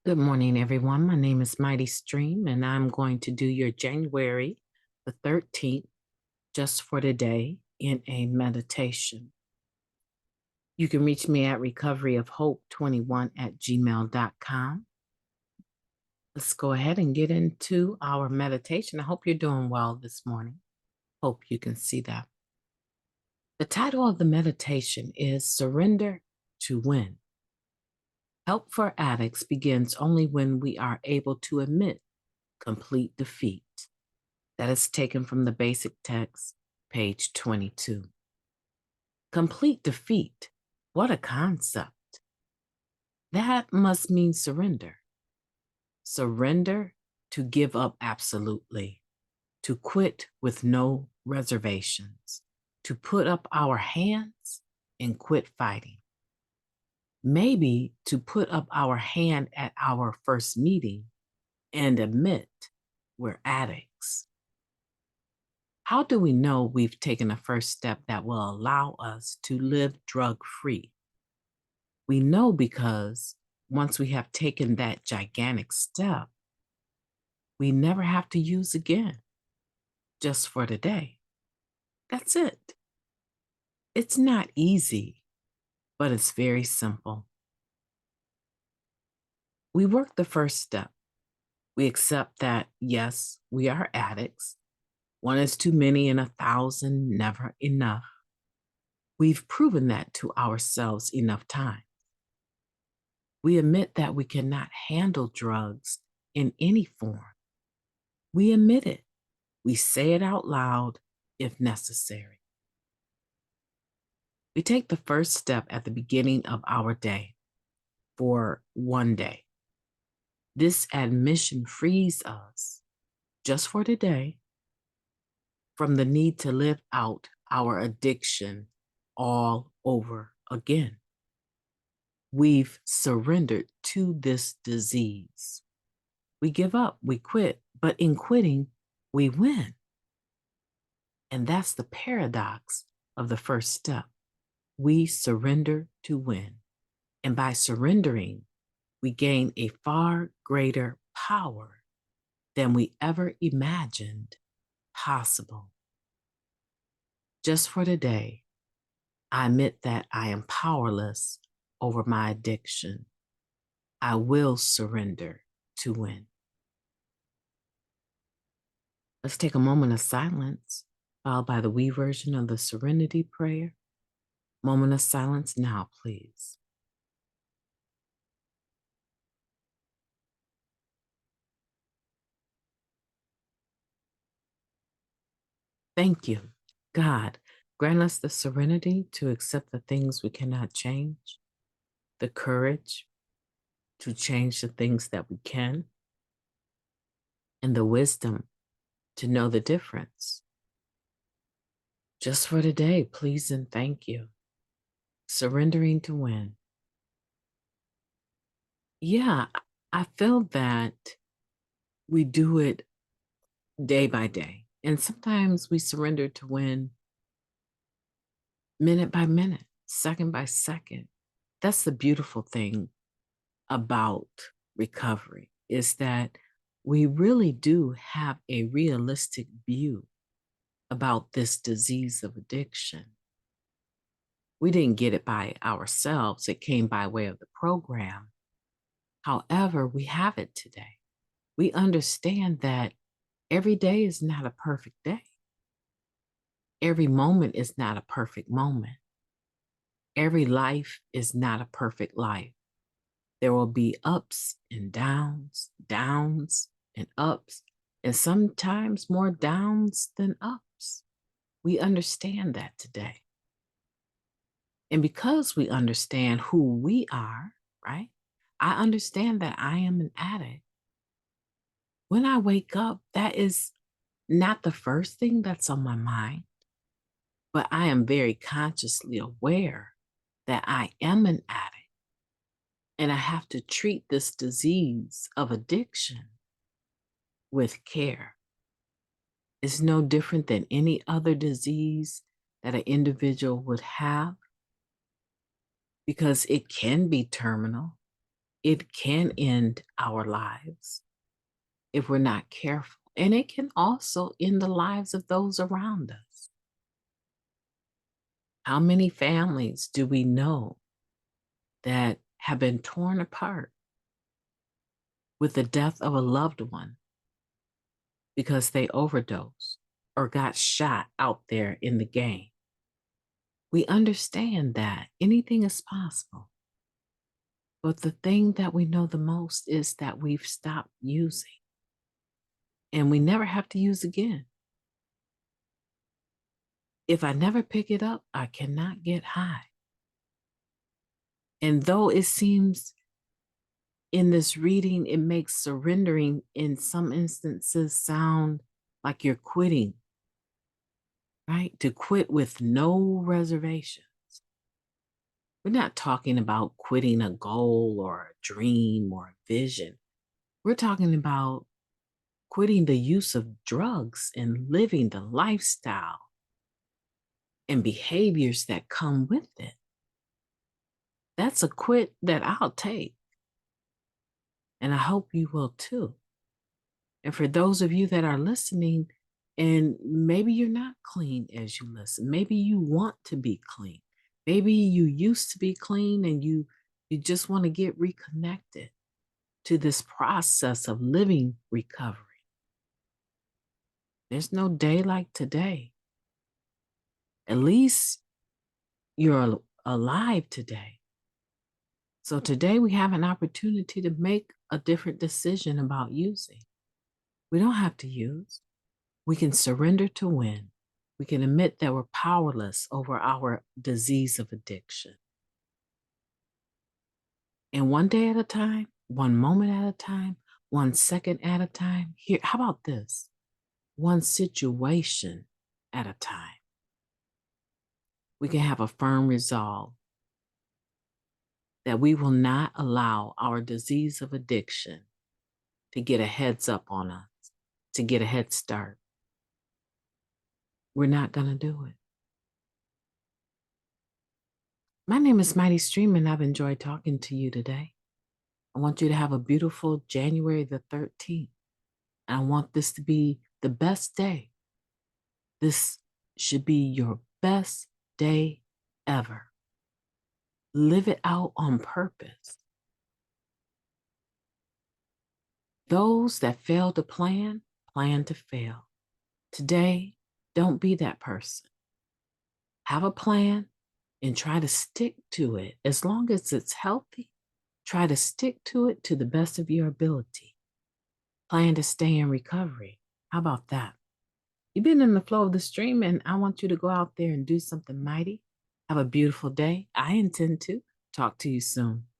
Good morning, everyone. My name is Mighty Stream, and I'm going to do your January the 13th, just for today, in a meditation. You can reach me at recoveryofhope21@gmail.com. Let's go ahead and get into our meditation. I hope you're doing well this morning. Hope you can see that. The title of the meditation is Surrender to Win. Help for addicts begins only when we are able to admit complete defeat. That is taken from the basic text, page 22. Complete defeat. What a concept. That must mean surrender. Surrender to give up absolutely, to quit with no reservations, to put up our hands and quit fighting. Maybe to put up our hand at our first meeting and admit we're addicts. How do we know we've taken a first step that will allow us to live drug-free? We know because once we have taken that gigantic step, we never have to use again, just for today. That's it. It's not easy, but it's very simple. We work the first step. We accept that, yes, we are addicts. One is too many and 1,000 never enough. We've proven that to ourselves enough times. We admit that we cannot handle drugs in any form. We admit it. We say it out loud if necessary. We take the first step at the beginning of our day for one day. This admission frees us, just for today, from the need to live out our addiction all over again. We've surrendered to this disease. We give up, we quit, but in quitting, we win. And that's the paradox of the first step. We surrender to win. And by surrendering, we gain a far greater power than we ever imagined possible. Just for today, I admit that I am powerless over my addiction. I will surrender to win. Let's take a moment of silence, followed by the we version of the Serenity Prayer. Moment of silence now, please. Thank you. God, grant us the serenity to accept the things we cannot change, the courage to change the things that we can, and the wisdom to know the difference. Just for today, please and thank you. Surrendering to win. Yeah, I feel that we do it day by day. And sometimes we surrender to win minute by minute, second by second. That's the beautiful thing about recovery, is that we really do have a realistic view about this disease of addiction. We didn't get it by ourselves. It came by way of the program. However, we have it today. We understand that every day is not a perfect day. Every moment is not a perfect moment. Every life is not a perfect life. There will be ups and downs, downs and ups, and sometimes more downs than ups. We understand that today. And because we understand who we are, right? I understand that I am an addict. When I wake up, that is not the first thing that's on my mind, but I am very consciously aware that I am an addict and I have to treat this disease of addiction with care. It's no different than any other disease that an individual would have, because it can be terminal. it can end our lives if we're not careful. And it can also end the lives of those around us. How many families do we know that have been torn apart with the death of a loved one because they overdosed or got shot out there in the game? We understand that anything is possible. But the thing that we know the most is that we've stopped using and we never have to use again. If I never pick it up, I cannot get high. And though it seems in this reading, it makes surrendering in some instances sound like you're quitting, right? To quit with no reservations. We're not talking about quitting a goal or a dream or a vision. We're talking about quitting the use of drugs and living the lifestyle and behaviors that come with it. That's a quit that I'll take. And I hope you will too. And for those of you that are listening, and maybe you're not clean as you listen, maybe you want to be clean. Maybe you used to be clean and you just want to get reconnected to this process of living recovery. There's no day like today. At least you're alive today. So today we have an opportunity to make a different decision about using. We don't have to use. We can surrender to win. We can admit that we're powerless over our disease of addiction. And one day at a time, one moment at a time, 1 second at a time. Here, how about this? One situation at a time. We can have a firm resolve that we will not allow our disease of addiction to get a heads up on us, to get a head start. We're not going to do it. My name is Mighty Stream, and I've enjoyed talking to you today. I want you to have a beautiful January the 13th. I want this to be the best day. This should be your best day ever. Live it out on purpose. Those that fail to plan, plan to fail. Today, don't be that person. Have a plan and try to stick to it. As long as it's healthy, try to stick to it to the best of your ability. Plan to stay in recovery. How about that? You've been in the flow of the stream, and I want you to go out there and do something mighty. Have a beautiful day. I intend to talk to you soon.